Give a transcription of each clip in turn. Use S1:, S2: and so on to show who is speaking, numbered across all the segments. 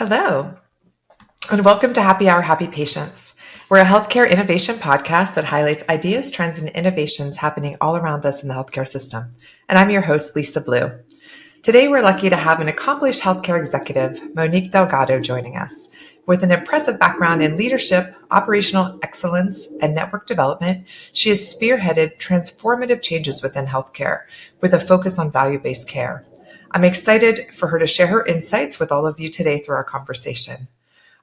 S1: Hello, and welcome to Happy Hour Happy Patients. We're a healthcare innovation podcast that highlights ideas, trends, and innovations happening all around us in the healthcare system. And I'm your host, Lisa Blue. Today, we're lucky to have an accomplished healthcare executive, Monique Delgado, joining us. With an impressive background in leadership, operational excellence, and network development, she has spearheaded transformative changes within healthcare with a focus on value-based care. I'm excited for her to share her insights with all of you today through our conversation.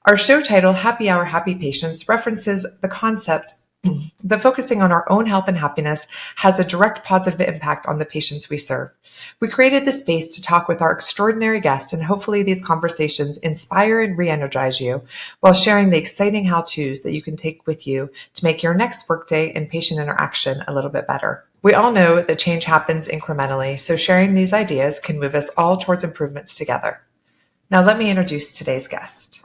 S1: Our show title, Happy Hour Happy Patients, references the concept that focusing on our own health and happiness has a direct positive impact on the patients we serve. We created this space to talk with our extraordinary guest, and hopefully these conversations inspire and re-energize you while sharing the exciting how-tos that you can take with you to make your next workday and patient interaction a little bit better. We all know that change happens incrementally, so sharing these ideas can move us all towards improvements together. Now let me introduce today's guest.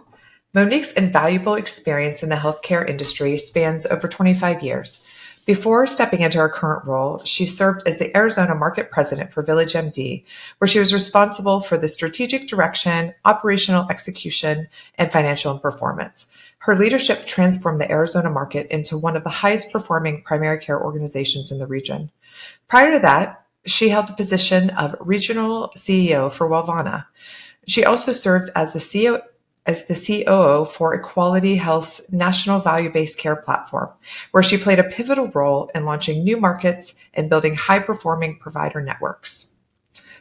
S1: Monique's invaluable experience in the healthcare industry spans over 25 years. Before stepping into her current role, she served as the Arizona market president for Village MD, where she was responsible for the strategic direction, operational execution, and financial performance. Her leadership transformed the Arizona market into one of the highest performing primary care organizations in the region. Prior to that, she held the position of regional CEO for Walvana. She also served as the COO for Equality Health's national value-based care platform, where she played a pivotal role in launching new markets and building high-performing provider networks.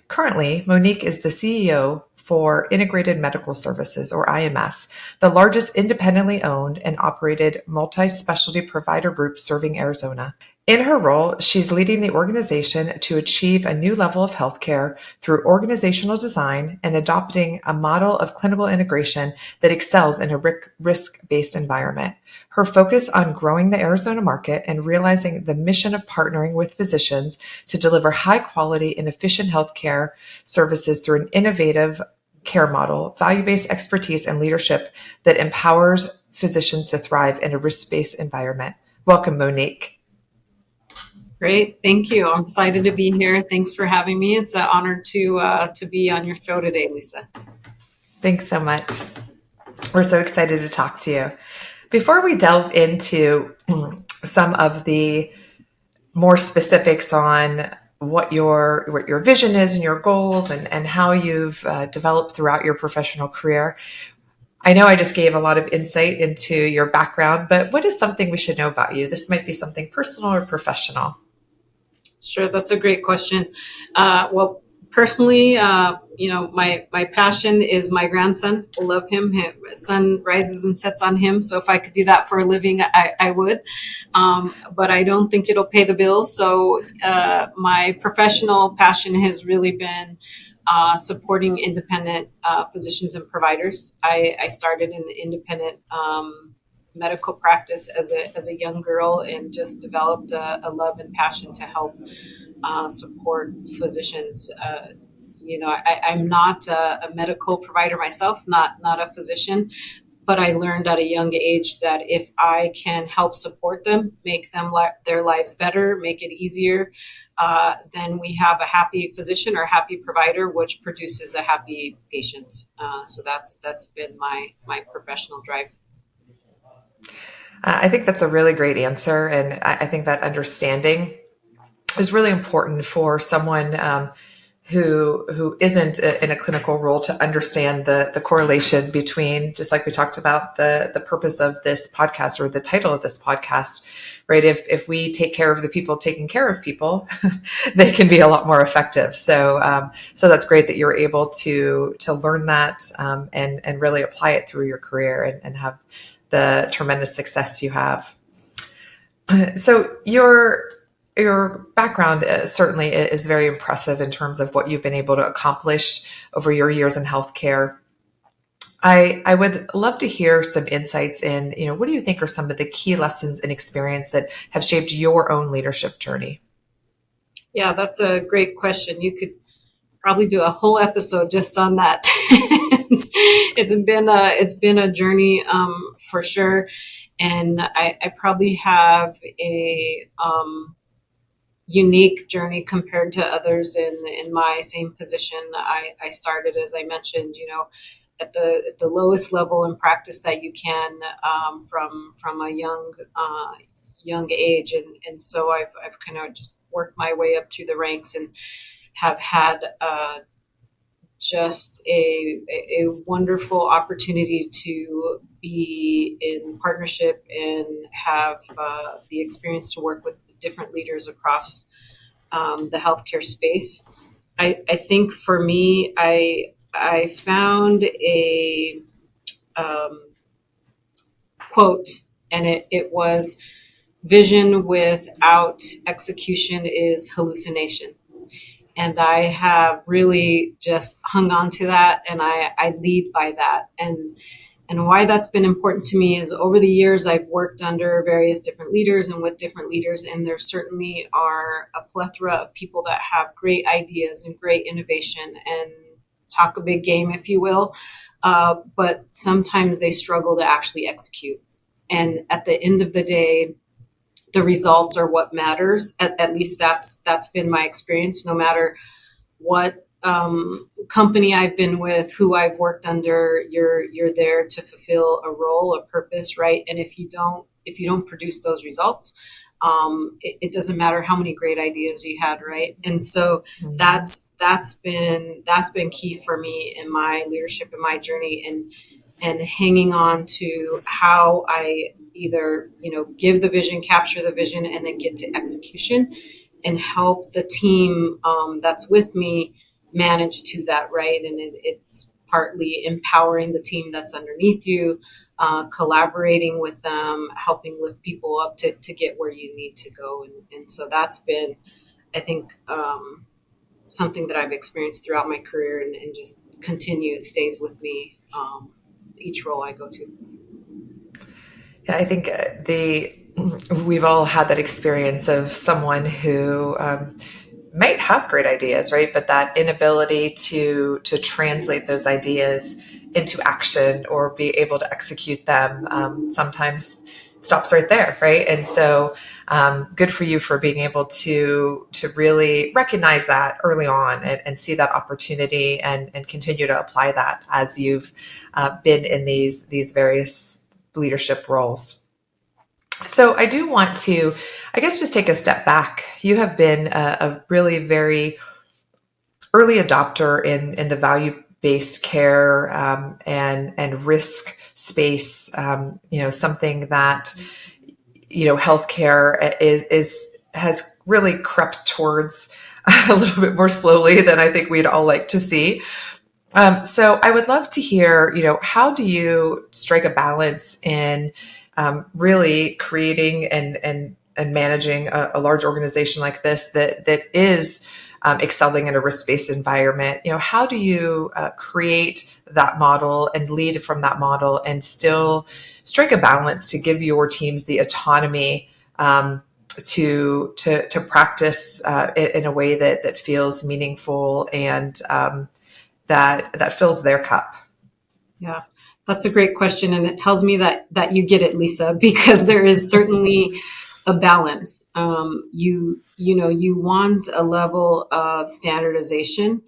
S1: Currently, Monique is the CEO for Integrated Medical Services, or IMS, the largest independently owned and operated multi-specialty provider group serving Arizona. In her role, she's leading the organization to achieve a new level of healthcare through organizational design and adopting a model of clinical integration that excels in a risk-based environment. Her focus on growing the Arizona market and realizing the mission of partnering with physicians to deliver high quality and efficient healthcare services through an innovative care model, value-based expertise, and leadership that empowers physicians to thrive in a risk-based environment. Welcome, Monique.
S2: Great. Thank you. I'm excited to be here. Thanks for having me. It's an honor to be on your show today, Lisa.
S1: Thanks so much. We're so excited to talk to you. Before we delve into some of the more specifics on what your vision is and your goals and how you've developed throughout your professional career, I know I just gave a lot of insight into your background, but what is something we should know about you? This might be something personal or professional.
S2: Sure, that's a great question. Well, personally, my passion is my grandson. I love him. His sun rises and sets on him. So if I could do that for a living, I would. But I don't think it'll pay the bills. So my professional passion has really been supporting independent physicians and providers. I started in independent medical practice as a young girl and just developed a love and passion to help support physicians. I'm not a medical provider myself, not a physician, but I learned at a young age that if I can help support them, make them their lives better, make it easier, then we have a happy physician or a happy provider, which produces a happy patient. So that's been my professional drive.
S1: I think that's a really great answer. And I think that understanding is really important for someone who isn't in a clinical role to understand the correlation between, just like we talked about, the purpose of this podcast or the title of this podcast, right? If we take care of the people taking care of people, they can be a lot more effective. So that's great that you're able to learn that and really apply it through your career and have the tremendous success you have. So your background certainly is very impressive in terms of what you've been able to accomplish over your years in healthcare. I would love to hear some insights in, what do you think are some of the key lessons and experience that have shaped your own leadership journey?
S2: Yeah, that's a great question. You could probably do a whole episode just on that. It's been a journey for sure, and I probably have a unique journey compared to others in my same position. I started, as I mentioned, at the lowest level in practice that you can, from a young age. And so I've kind of just worked my way up through the ranks and have had just a wonderful opportunity to be in partnership and have the experience to work with different leaders across the healthcare space. I think for me, I found a quote, and it was, vision without execution is hallucination. And I have really just hung on to that, and I lead by that. And why that's been important to me is over the years I've worked under various different leaders and with different leaders, and there certainly are a plethora of people that have great ideas and great innovation and talk a big game, if you will, but sometimes they struggle to actually execute. And at the end of the day, the results are what matters. At least that's been my experience. No matter what company I've been with, who I've worked under, you're there to fulfill a role, a purpose, right? And if you don't produce those results, it doesn't matter how many great ideas you had, right? And so that's been key for me in my leadership, in my journey, and hanging on to how I either, give the vision, capture the vision, and then get to execution and help the team that's with me manage to that, right? And it's partly empowering the team that's underneath you, collaborating with them, helping lift people up to get where you need to go. And so that's been, I think, something that I've experienced throughout my career, and just it stays with me each role I go to.
S1: Yeah, I think we've all had that experience of someone who might have great ideas, right? But that inability to translate those ideas into action or be able to execute them sometimes stops right there, right? And so good for you for being able to really recognize that early on and see that opportunity and continue to apply that as you've been in these various leadership roles. So I do want to, I guess, just take a step back. You have been a really very early adopter in the value-based care and risk space. Something that healthcare has really crept towards a little bit more slowly than I think we'd all like to see. So I would love to hear, how do you strike a balance in really creating and managing a large organization like this that is excelling in a risk-based environment? How do you create that model and lead from that model and still strike a balance to give your teams the autonomy to practice in a way that feels meaningful and that fills their cup?
S2: Yeah, that's a great question. And it tells me that you get it, Lisa, because there is certainly a balance. You want a level of standardization,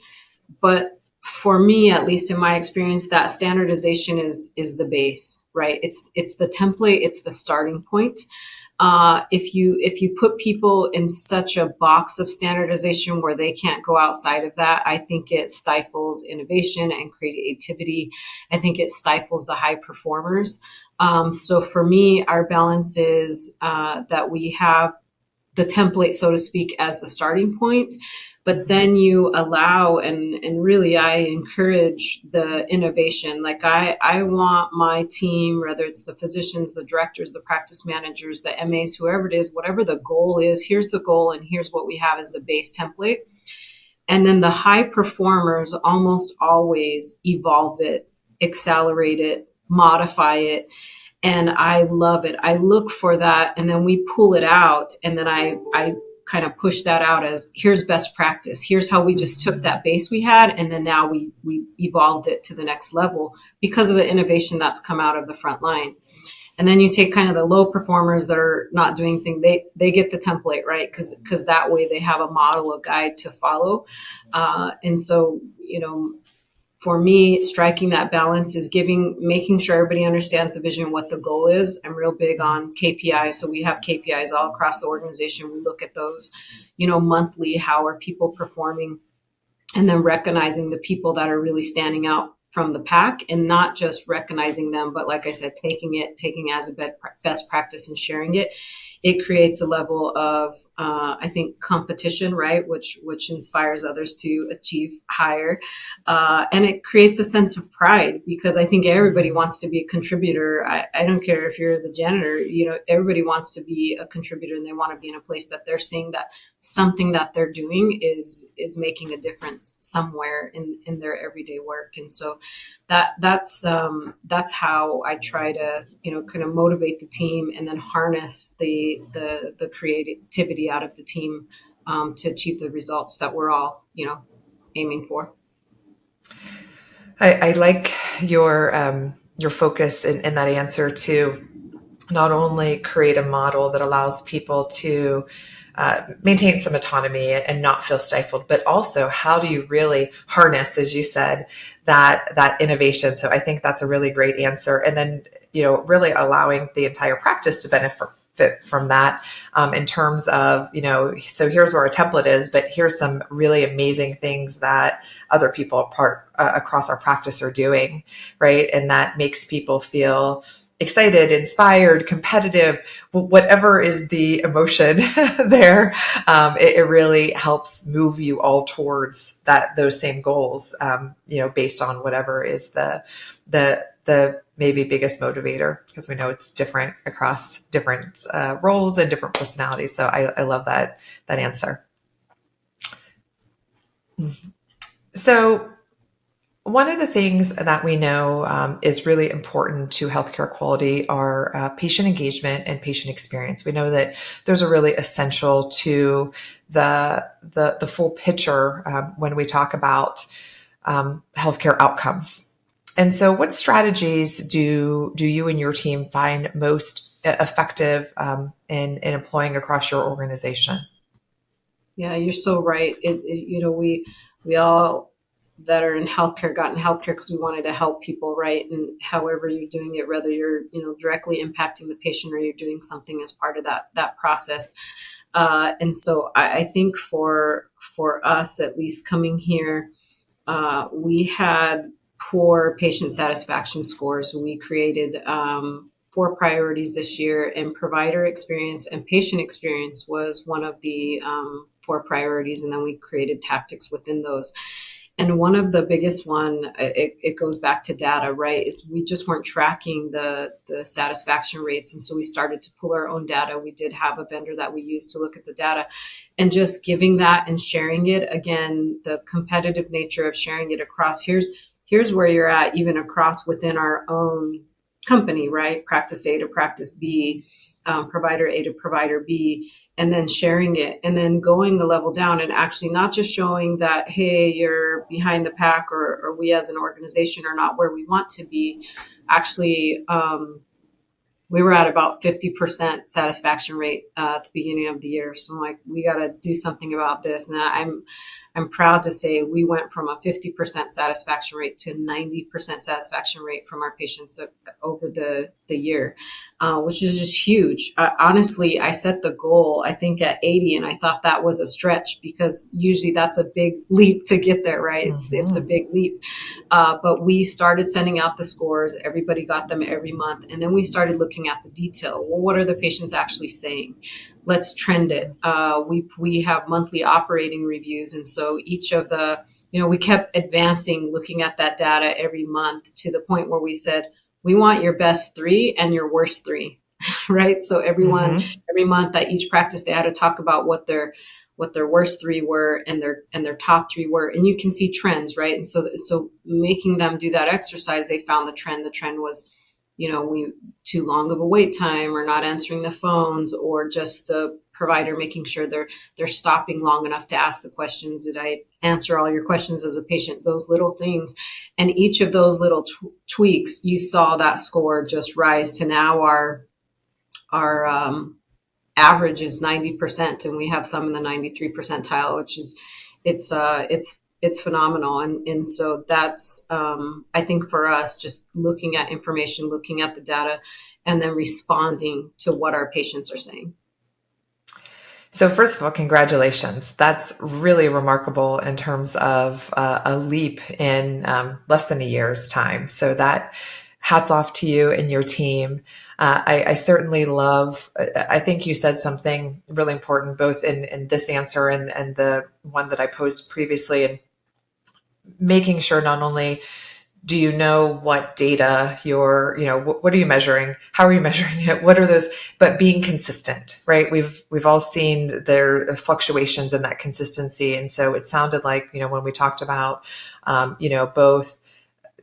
S2: but for me, at least in my experience, that standardization is the base, right? It's the template, it's the starting point. If you put people in such a box of standardization where they can't go outside of that, I think it stifles innovation and creativity. I think it stifles the high performers. So for me, our balance is that we have the template, so to speak, as the starting point, but then you allow and really I encourage the innovation. Like I want my team, whether it's the physicians, the directors, the practice managers, the MAs, whoever it is, whatever the goal is, here's the goal and here's what we have as the base template. And then the high performers almost always evolve it, accelerate it, modify it. And I love it. I look for that, and then we pull it out, and then I kind of push that out as, here's best practice. Here's how we just took that base we had, and then now we evolved it to the next level because of the innovation that's come out of the front line. And then you take kind of the low performers that are not doing things, they get the template, right? Because that way they have a model, a guide to follow. And so, for me, striking that balance is making sure everybody understands the vision, what the goal is. I'm real big on KPIs. So we have KPIs all across the organization. We look at those, monthly. How are people performing? And then recognizing the people that are really standing out from the pack, and not just recognizing them, but like I said, taking as a best practice and sharing it. It creates a level of, I think, competition, right? Which inspires others to achieve higher. And it creates a sense of pride, because I think everybody wants to be a contributor. I don't care if you're the janitor, everybody wants to be a contributor, and they want to be in a place that they're seeing that something that they're doing is making a difference somewhere in their everyday work. And so that's how I try to, kind of motivate the team, and then harness the creativity out of the team, to achieve the results that we're all, aiming for.
S1: I like your focus in that answer to not only create a model that allows people to maintain some autonomy and not feel stifled, but also how do you really harness, as you said, that innovation. So I think that's a really great answer. And then, really allowing the entire practice to benefit from that, in terms of, so here's where our template is, but here's some really amazing things that other people across our practice are doing, right? And that makes people feel excited, inspired, competitive, whatever is the emotion there. It really helps move you all towards those same goals, based on whatever is the maybe biggest motivator, because we know it's different across different roles and different personalities. So I love that answer. So one of the things that we know is really important to healthcare quality are patient engagement and patient experience. We know that those are really essential to the full picture when we talk about healthcare outcomes. And so what strategies do you and your team find most effective in employing across your organization?
S2: Yeah, you're so right. We all that are in healthcare got in healthcare because we wanted to help people, right? And however you're doing it, whether you're directly impacting the patient or you're doing something as part of that process. And so I think for us, at least coming here, we had poor patient satisfaction scores. We created 4 priorities this year, and provider experience and patient experience was one of the 4 priorities. And then we created tactics within those. And one of the biggest one, it goes back to data, right? Is we just weren't tracking the satisfaction rates. And so we started to pull our own data. We did have a vendor that we used to look at the data, and just giving that and sharing it. Again, the competitive nature of sharing it across, here's where you're at, even across within our own company, right? Practice A to practice B, provider A to provider B, and then sharing it, and then going a level down, and actually not just showing that, hey, you're behind the pack, or we as an organization are not where we want to be. Actually, we were at about 50% satisfaction rate at the beginning of the year. So I'm like, we got to do something about this. And I'm proud to say we went from a 50% satisfaction rate to 90% satisfaction rate from our patients over the year, which is just huge. Honestly, I set the goal, I think, at 80, and I thought that was a stretch, because usually that's a big leap to get there, right? It's a big leap. But we started sending out the scores. Everybody got them every month. And then we started looking at the detail. Well, what are the patients actually saying? Let's trend it. We have monthly operating reviews. And so each of the, we kept advancing, looking at that data every month, to the point where we said, we want your best 3 and your worst 3, right? So every month at each practice, they had to talk about what their worst 3 were, and their top 3 were. And you can see trends, right? And so making them do that exercise, they found the trend. The trend was, we too long of a wait time, or not answering the phones, or just the provider making sure they're stopping long enough to ask the questions. Did I answer all your questions as a patient? Those little things. And each of those little tweaks, you saw that score just rise to now our average is 90%, and we have some in the 93 percentile, which is it's it's phenomenal. And so that's, I think for us, just looking at information, looking at the data, and then responding to what our patients are saying.
S1: So first of all, congratulations. That's really remarkable in terms of a leap in less than a year's time. So that hats off to you and your team. I certainly love, I think you said something really important, both in this answer and the one that I posed previously, and making sure not only do you know what data you're, what are you measuring? How are you measuring it? What are those, but being consistent, right? We've all seen their fluctuations in that consistency. And so it sounded like, when we talked about, both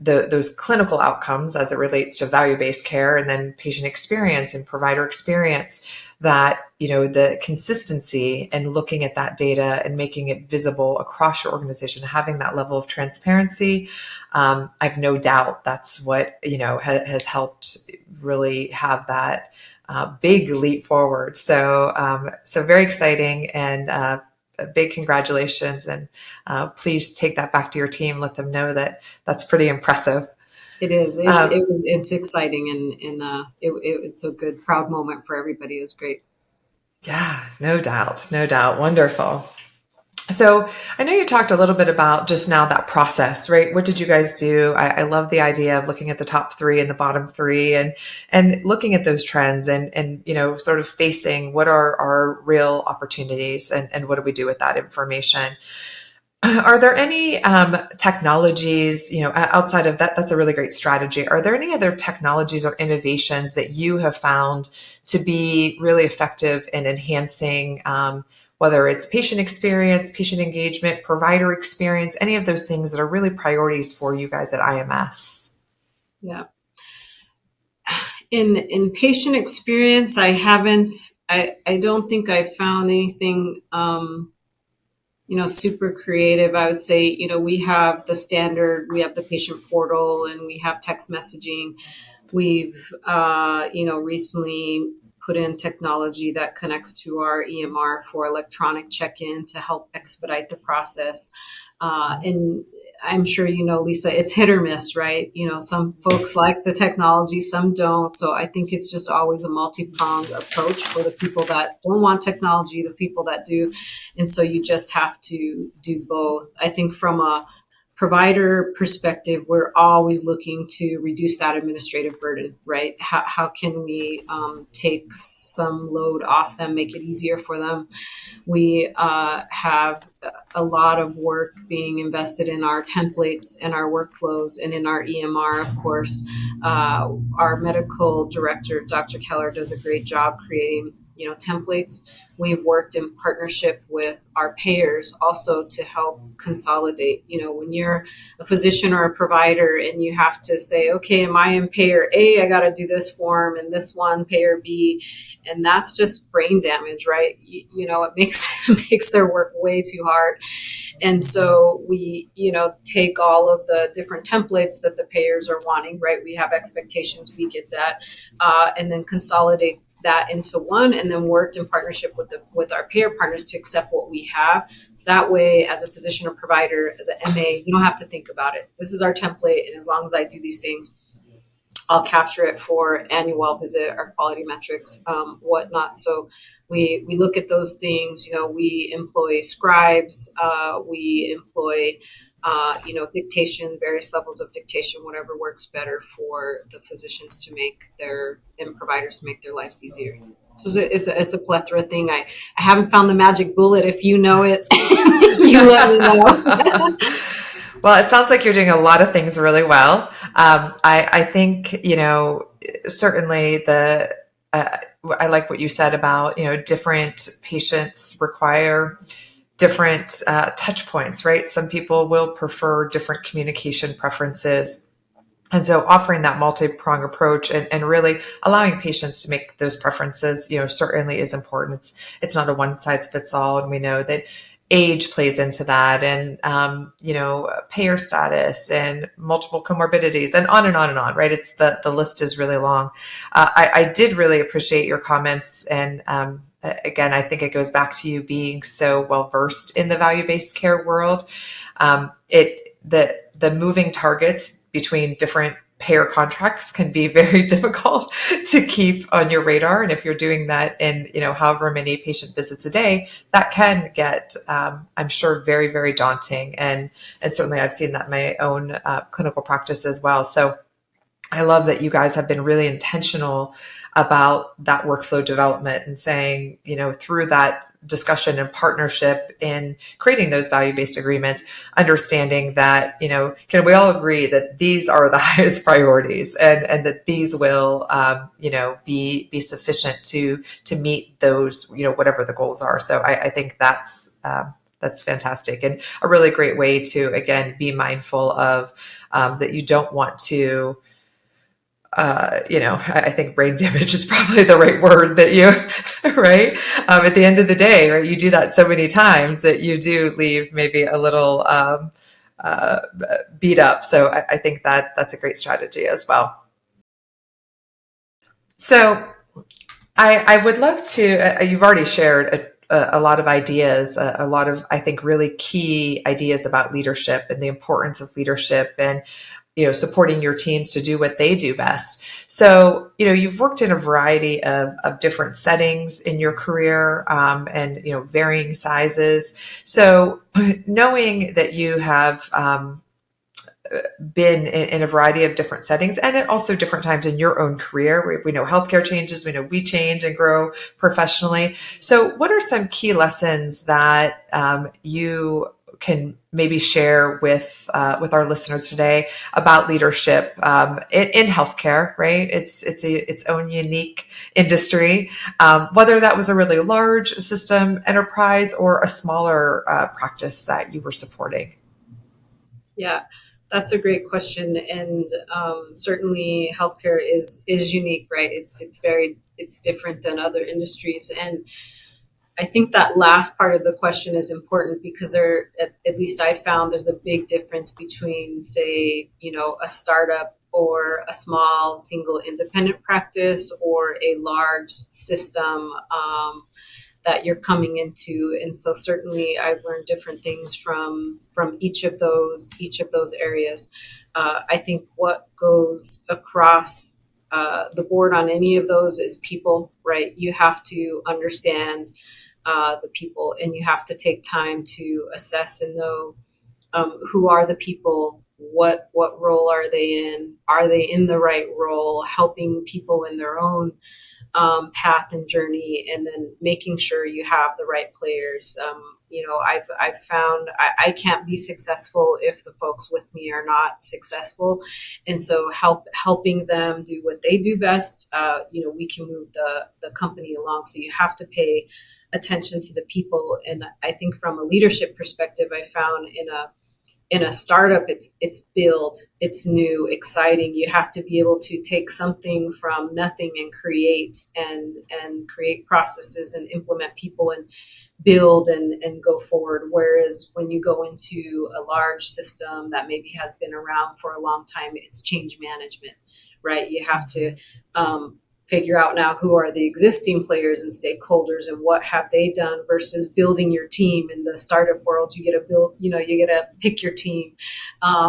S1: those clinical outcomes as it relates to value-based care, and then patient experience and provider experience, that the consistency and looking at that data and making it visible across your organization, having that level of transparency, I've no doubt that's what has helped really have that big leap forward. So very exciting, and a big congratulations, and please take that back to your team. Let them know that that's pretty impressive.
S2: It is. It's exciting, and it's a good, proud moment for everybody. It was great.
S1: Yeah, no doubt. No doubt. Wonderful. So I know you talked a little bit about just now that process, right? What did you guys do? I love the idea of looking at the top three and the bottom three, and looking at those trends, and sort of facing what are our real opportunities, and what do we do with that information. Are there any technologies, outside of that? That's a really great strategy. Are there any other technologies or innovations that you have found to be really effective in enhancing, whether it's patient experience, patient engagement, provider experience, any of those things that are really priorities for you guys at IMS?
S2: Yeah. In patient experience, I don't think I found anything, super creative. I would say, we have the standard, we have the patient portal, and we have text messaging. We've, recently put in technology that connects to our EMR for electronic check-in to help expedite the process. And I'm sure, Lisa, it's hit or miss, right? Some folks like the technology, some don't. So I think it's just always a multi-pronged approach for the people that don't want technology, the people that do. And so you just have to do both. I think from a provider perspective, we're always looking to reduce that administrative burden, right? How can we take some load off them, make it easier for them? We have a lot of work being invested in our templates and our workflows and in our EMR, of course. Our medical director, Dr. Keller, does a great job creating templates. We've worked in partnership with our payers also to help consolidate. When you're a physician or a provider and you have to say, okay, am I in payer A? I got to do this form, and this one payer B, and that's just brain damage, right? It makes their work way too hard. And so we, take all of the different templates that the payers are wanting, right? We have expectations, we get that, and then consolidate that into one, and then worked in partnership with our payer partners to accept what we have. So that way, as a physician or provider, as an MA, you don't have to think about it. This is our template, and as long as I do these things, I'll capture it for annual well visit, our quality metrics, whatnot. So we look at those things. We employ scribes, we employ dictation, various levels of dictation, whatever works better for the physicians to make and providers to make their lives easier. So it's a plethora thing. I haven't found the magic bullet. If you know it, you let me know.
S1: Well, it sounds like you're doing a lot of things really well. I think, certainly I like what you said about, different patients require different touch points, right? Some people will prefer different communication preferences. And so offering that multi-prong approach, and really allowing patients to make those preferences, certainly is important. It's not a one size fits all. And we know that age plays into that, and, payer status and multiple comorbidities, and on and on and on, right? It's the list is really long. I did really appreciate your comments, and, again, I think it goes back to you being so well versed in the value-based care world. The moving targets between different payer contracts can be very difficult to keep on your radar. And if you're doing that in, however many patient visits a day, that can get, I'm sure, very, very daunting. And certainly I've seen that in my own clinical practice as well. So I love that you guys have been really intentional about that workflow development and saying, through that discussion and partnership in creating those value-based agreements, understanding that, can we all agree that these are the highest priorities and that these will, be sufficient to meet those, whatever the goals are. So I think that's fantastic and a really great way to, again, be mindful of that you don't want to, I think brain damage is probably the right word that you, right? At the end of the day, right, you do that so many times that you do leave maybe a little beat up. So I think that that's a great strategy as well. So I would love to, you've already shared a lot of ideas, a lot of, I think, really key ideas about leadership and the importance of leadership and supporting your teams to do what they do best. So, you've worked in a variety of different settings in your career and, varying sizes. So knowing that you have been in a variety of different settings and at also different times in your own career, we know healthcare changes, we know we change and grow professionally. So what are some key lessons that you can maybe share with our listeners today about leadership in healthcare, right? It's its own unique industry, whether that was a really large system enterprise or a smaller practice that you were supporting.
S2: Yeah, that's a great question, and certainly healthcare is unique, right? It's different than other industries, and I think that last part of the question is important because at least I found there's a big difference between, say, a startup or a small single independent practice or a large system that you're coming into. And so certainly I've learned different things from each of those areas. I think what goes across the board on any of those is people, right? You have to understand the people, and you have to take time to assess and know who are the people, what role are they in, are they in the right role, helping people in their own path and journey, and then making sure you have the right players. I've found I can't be successful if the folks with me are not successful, and so helping them do what they do best. We can move the company along. So you have to pay attention to the people, and I think from a leadership perspective, I found in a startup, it's build, it's new, exciting. You have to be able to take something from nothing and create processes and implement people and build and go forward. Whereas when you go into a large system that maybe has been around for a long time, it's change management, right? You have to figure out now who are the existing players and stakeholders and what have they done versus building your team. In the startup world, you get to pick your team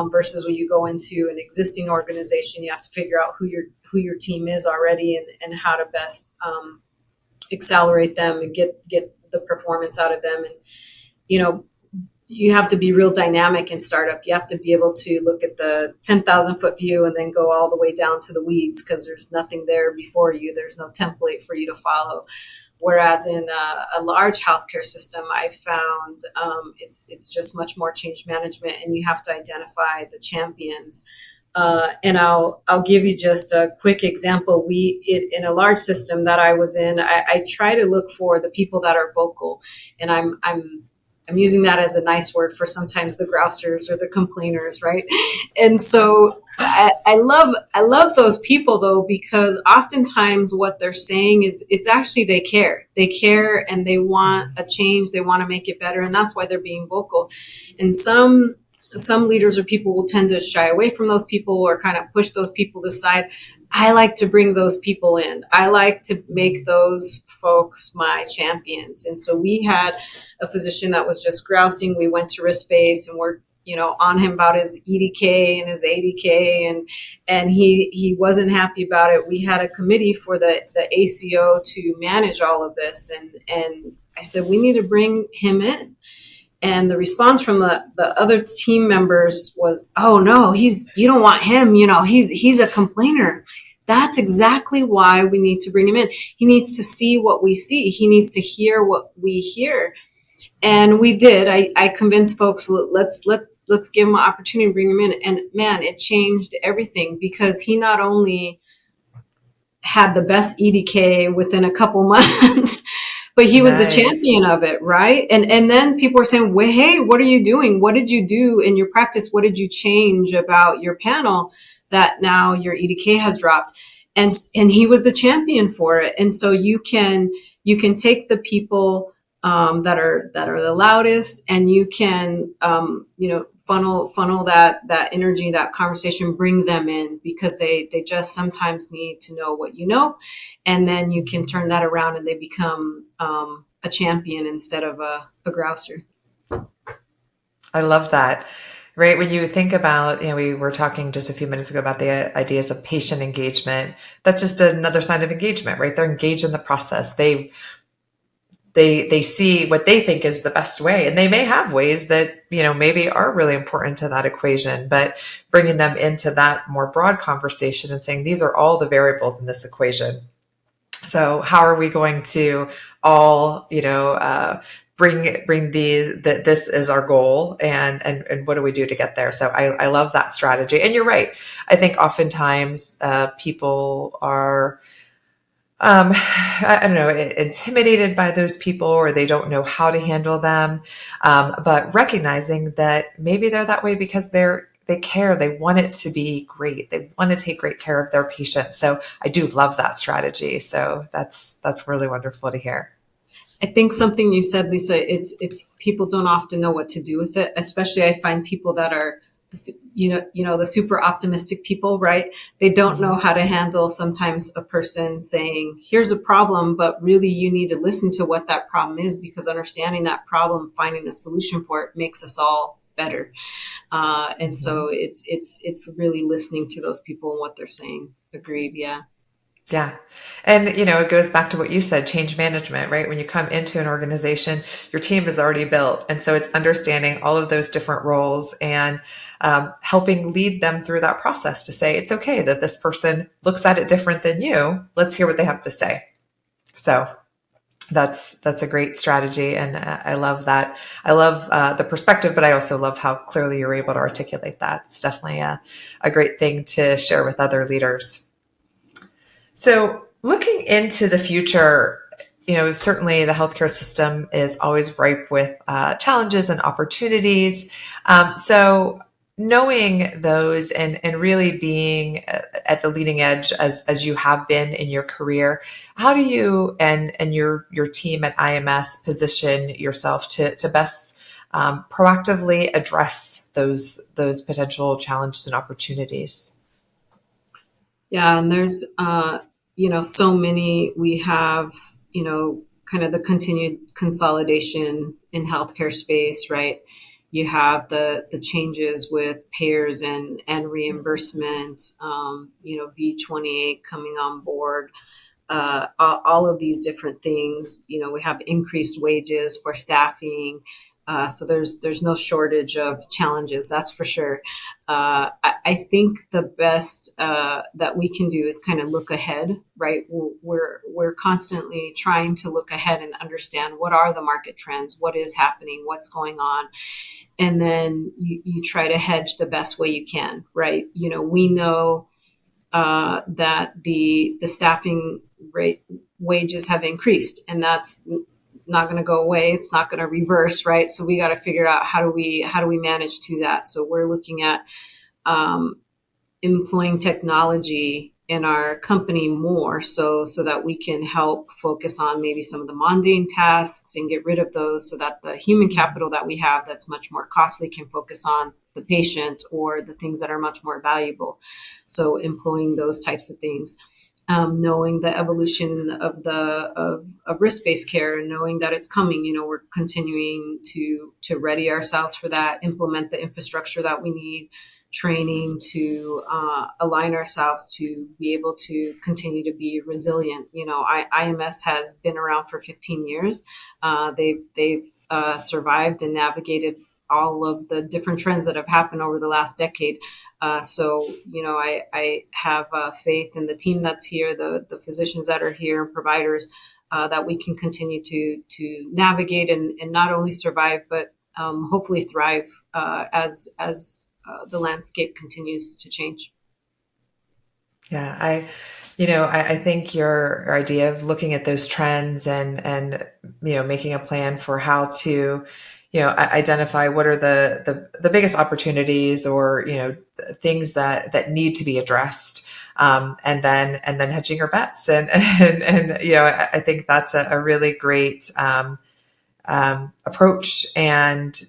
S2: versus when you go into an existing organization, you have to figure out who your team is already and how to best accelerate them and get the performance out of them. And you have to be real dynamic in startup. You have to be able to look at the 10,000 foot view and then go all the way down to the weeds because there's nothing there before you. There's no template for you to follow. Whereas in a large healthcare system, I found it's just much more change management, and you have to identify the champions. And I'll give you just a quick example. In a large system that I was in, I try to look for the people that are vocal, and I'm using that as a nice word for sometimes the grousers or the complainers, right? And so I love those people though, because oftentimes what they're saying is it's actually they care and they want a change. They want to make it better. And that's why they're being vocal. And some leaders or people will tend to shy away from those people or kind of push those people aside. I like to bring those people in. I like to make those folks my champions. And so we had a physician that was just grousing. We went to risk base and we're, on him about his EDK and his ADK, and he wasn't happy about it. We had a committee for the ACO to manage all of this, and I said we need to bring him in. And the response from the other team members was, "Oh no, you don't want him. He's a complainer." That's exactly why we need to bring him in. He needs to see what we see. He needs to hear what we hear. And we did. I convinced folks, let's give him an opportunity to bring him in. And man, it changed everything, because he not only had the best EDK within a couple months, but he was the
S1: Nice.
S2: champion of it, right? And then people were saying, well, hey, what are you doing? What did you do in your practice? What did you change about your panel that now your EDK has dropped? And he was the champion for it. And so you can take the people that are the loudest, and you can funnel that energy, that conversation, bring them in, because they just sometimes need to know what you know, and then you can turn that around and they become a champion instead of a grouser.
S1: I love that. Right. When you think about, we were talking just a few minutes ago about the ideas of patient engagement. That's just another sign of engagement, right? They're engaged in the process. They see what they think is the best way, and they may have ways that, maybe are really important to that equation, but bringing them into that more broad conversation and saying, these are all the variables in this equation. So how are we going to all, bring these, that this is our goal, and what do we do to get there? So I love that strategy. And you're right. I think oftentimes people are, I don't know, intimidated by those people, or they don't know how to handle them. But recognizing that maybe they're that way because they care, they want it to be great. They want to take great care of their patients. So I do love that strategy. So that's really wonderful to hear.
S2: I think something you said, Lisa, it's people don't often know what to do with it. Especially I find people that are, the super optimistic people, right? They don't know how to handle sometimes a person saying, here's a problem, but really you need to listen to what that problem is, because understanding that problem, finding a solution for it, makes us all better. And so it's really listening to those people and what they're saying. Agreed. Yeah.
S1: Yeah. And, it goes back to what you said, change management, right? When you come into an organization, your team is already built. And so it's understanding all of those different roles and helping lead them through that process to say, it's okay that this person looks at it different than you. Let's hear what they have to say. So that's a great strategy. And I love that. I love the perspective, but I also love how clearly you're able to articulate that. It's definitely a great thing to share with other leaders. So looking into the future, certainly the healthcare system is always ripe with challenges and opportunities. So knowing those and really being at the leading edge as you have been in your career, how do you and your team at IMS position yourself to best proactively address those potential challenges and opportunities?
S2: Yeah, and there's so many. We have kind of the continued consolidation in healthcare space, right? You have the changes with payers and reimbursement. V28 coming on board. All of these different things. We have increased wages for staffing. So there's no shortage of challenges, that's for sure. I think the best that we can do is kind of look ahead, right? We're constantly trying to look ahead and understand what are the market trends, what is happening, what's going on, and then you try to hedge the best way you can, right? We know that the staffing rate wages have increased, and that's not going to go away. It's not going to reverse, right? So we got to figure out how do we manage to that. So we're looking at employing technology in our company more, so that we can help focus on maybe some of the mundane tasks and get rid of those, so that the human capital that we have that's much more costly can focus on the patient or the things that are much more valuable. So employing those types of things. Knowing the evolution of risk-based care and knowing that it's coming, we're continuing to ready ourselves for that, implement the infrastructure that we need, training to align ourselves to be able to continue to be resilient. IMS has been around for 15 years. They've survived and navigated all of the different trends that have happened over the last decade. I have faith in the team that's here, the physicians that are here, and providers, that we can continue to navigate and not only survive, but hopefully thrive as the landscape continues to change.
S1: Yeah, I think your idea of looking at those trends and making a plan for how to identify what are the biggest opportunities or things that need to be addressed, and then hedging your bets, and I think that's a really great approach. And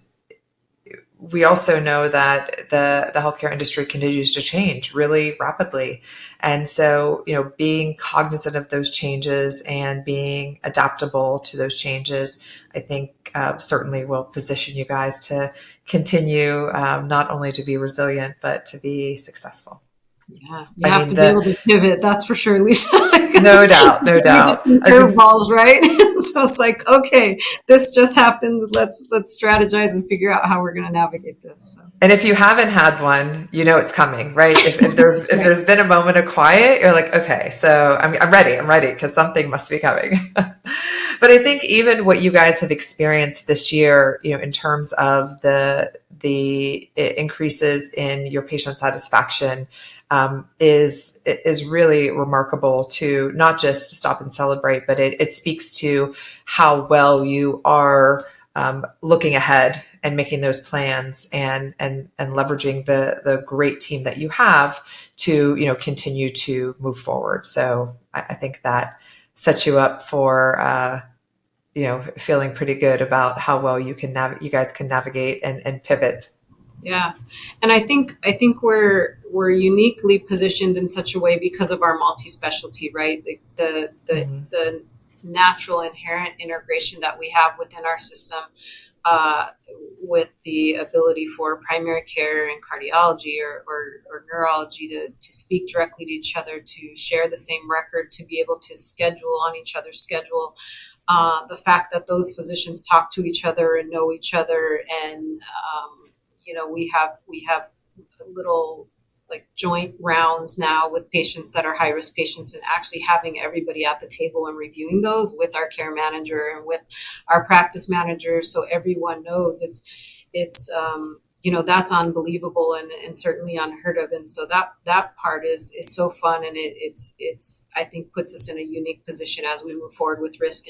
S1: we also know that the healthcare industry continues to change really rapidly. And so, being cognizant of those changes and being adaptable to those changes, I think certainly will position you guys to continue not only to be resilient, but to be successful.
S2: Yeah, you have to be able to pivot. That's for sure, Lisa.
S1: No doubt, no doubt.
S2: Curveballs, right? So it's like, okay, this just happened. Let's strategize and figure out how we're going to navigate this. So.
S1: And if you haven't had one, it's coming, right? If there's been a moment of quiet, you're like, okay, so I'm ready because something must be coming. But I think even what you guys have experienced this year, in terms of the increases in your patient satisfaction, is really remarkable to not just stop and celebrate, but it speaks to how well you are looking ahead and making those plans and leveraging the great team that you have to continue to move forward. So I think that sets you up for feeling pretty good about how well you guys can navigate and pivot.
S2: Yeah, and I think we're uniquely positioned in such a way because of our multi-specialty, right? The natural inherent integration that we have within our system, with the ability for primary care and cardiology or neurology to speak directly to each other, to share the same record, to be able to schedule on each other's schedule. The fact that those physicians talk to each other and know each other, and we have little like joint rounds now with patients that are high risk patients, and actually having everybody at the table and reviewing those with our care manager and with our practice manager, so everyone knows it's that's unbelievable and certainly unheard of. And so that part is so fun, and it's I think puts us in a unique position as we move forward with risk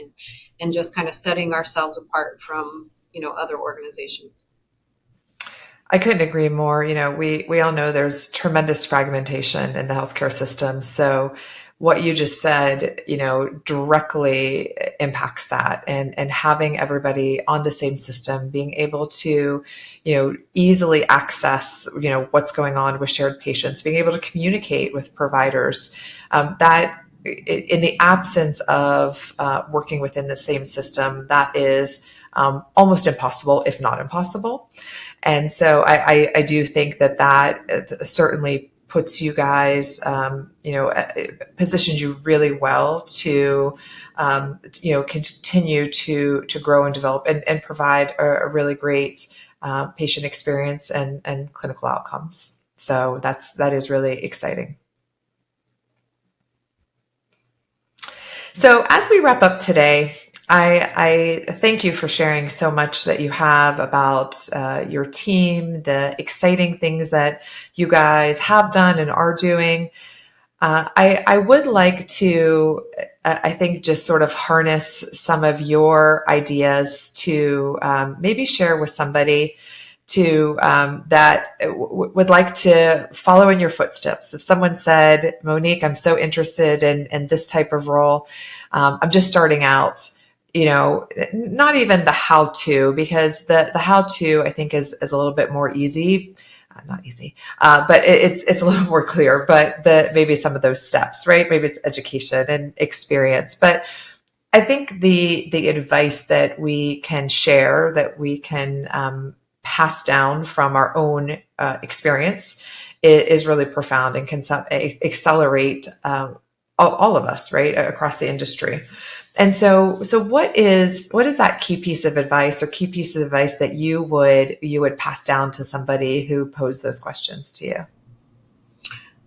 S2: and just kind of setting ourselves apart from other organizations.
S1: I couldn't agree more. We all know there's tremendous fragmentation in the healthcare system. So what you just said, directly impacts that, and having everybody on the same system, being able to, easily access, what's going on with shared patients, being able to communicate with providers, that in the absence of working within the same system, that is almost impossible, if not impossible. And so I do think that certainly puts you guys, positions you really well to, continue to grow and develop and provide a really great patient experience and clinical outcomes. So that is really exciting. So as we wrap up today, I thank you for sharing so much that you have about your team, the exciting things that you guys have done and are doing. I would like to, I think, just sort of harness some of your ideas to maybe share with somebody that would like to follow in your footsteps. If someone said, Monique, I'm so interested in this type of role, I'm just starting out. not even the how-to, because the how-to I think is a little bit more easy. Not easy, but it's a little more clear. But maybe some of those steps, right? Maybe it's education and experience. But I think the advice that we can share, that we can pass down from our own experience, is really profound and can accelerate all of us, right, across the industry. And so what is that key piece of advice or key piece of advice that you would pass down to somebody who posed those questions to you?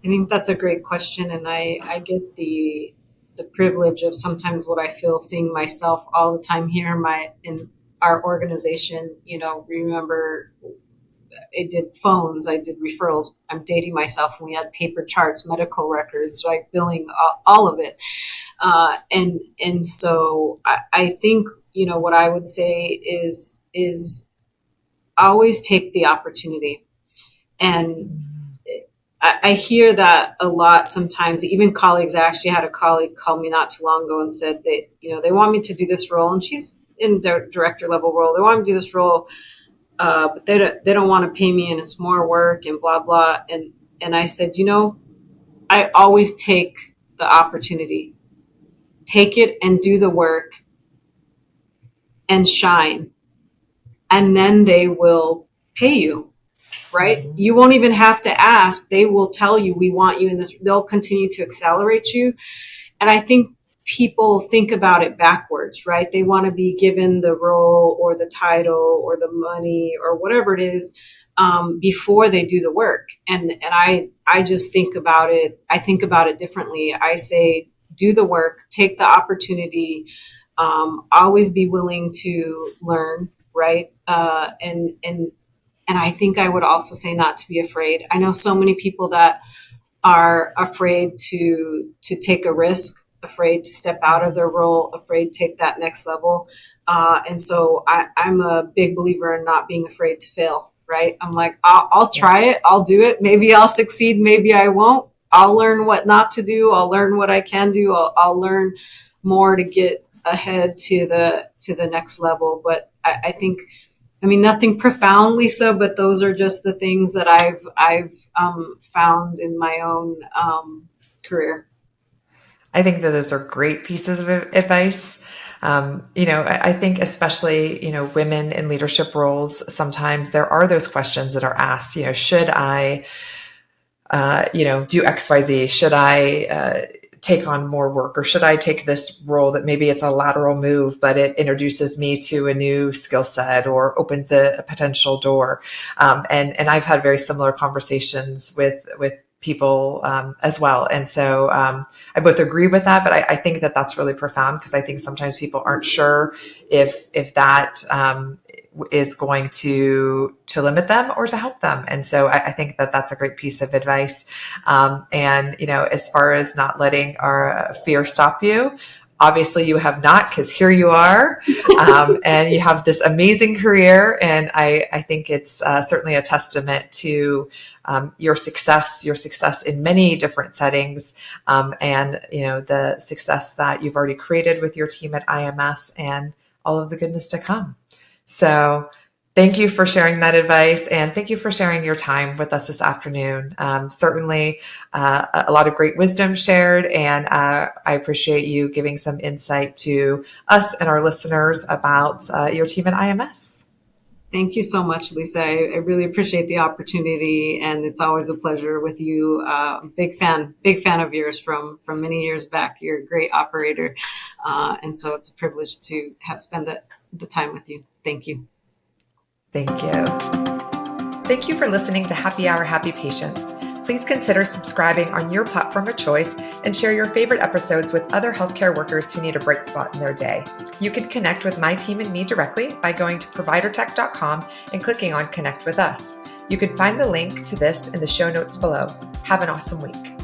S2: I think that's a great question, and I get the privilege of sometimes what I feel seeing myself all the time here in our organization. Remember, I did phones, I did referrals. I'm dating myself. We had paper charts, medical records, like billing, all of it. And so I think what I would say is always take the opportunity. And I hear that a lot sometimes. Even colleagues, I actually had a colleague call me not too long ago and said that they want me to do this role, and she's in the director level role. They want me to do this role, but they don't want to pay me, and it's more work and blah blah. And I said, I always take the opportunity. Take it and do the work and shine, and then they will pay you. Right? You won't even have to ask. They will tell you, we want you in this. They'll continue to accelerate you. And I think people think about it backwards, right? They want to be given the role or the title or the money or whatever it is before they do the work. And I just think about it. I think about it differently. I say, do the work, take the opportunity, always be willing to learn, right? And I think I would also say not to be afraid. I know so many people that are afraid to take a risk, afraid to step out of their role, afraid to take that next level. And so I'm a big believer in not being afraid to fail, right? I'm like, I'll try it. I'll do it. Maybe I'll succeed. Maybe I won't. I'll learn what not to do. I'll learn what I can do. I'll learn more to get ahead to the next level. But I think, nothing profoundly so, but those are just the things that I've found in my own career.
S1: I think that those are great pieces of advice. I think especially, women in leadership roles, sometimes there are those questions that are asked, should I, do X, Y, Z? Should I take on more work, or should I take this role that maybe it's a lateral move, but it introduces me to a new skill set or opens a potential door? And I've had very similar conversations with people as well. And so I both agree with that, but I think that that's really profound, because I think sometimes people aren't sure if that is going to limit them or to help them. And so I think that that's a great piece of advice. And, as far as not letting our fear stop you, obviously you have not, because here you are, and you have this amazing career. And I think it's certainly a testament to your success in many different settings, and, the success that you've already created with your team at IMS and all of the goodness to come. So thank you for sharing that advice, and thank you for sharing your time with us this afternoon. Certainly a lot of great wisdom shared, and I appreciate you giving some insight to us and our listeners about your team at IMS.
S2: Thank you so much, Lisa. I really appreciate the opportunity, and it's always a pleasure with you. Big fan of yours from many years back. You're a great operator, and so it's a privilege to have spent the time with you. Thank you.
S1: Thank you. Thank you for listening to Happy Hour Happy Patients. Please consider subscribing on your platform of choice and share your favorite episodes with other healthcare workers who need a bright spot in their day. You can connect with my team and me directly by going to providertech.com and clicking on Connect with Us. You can find the link to this in the show notes below. Have an awesome week.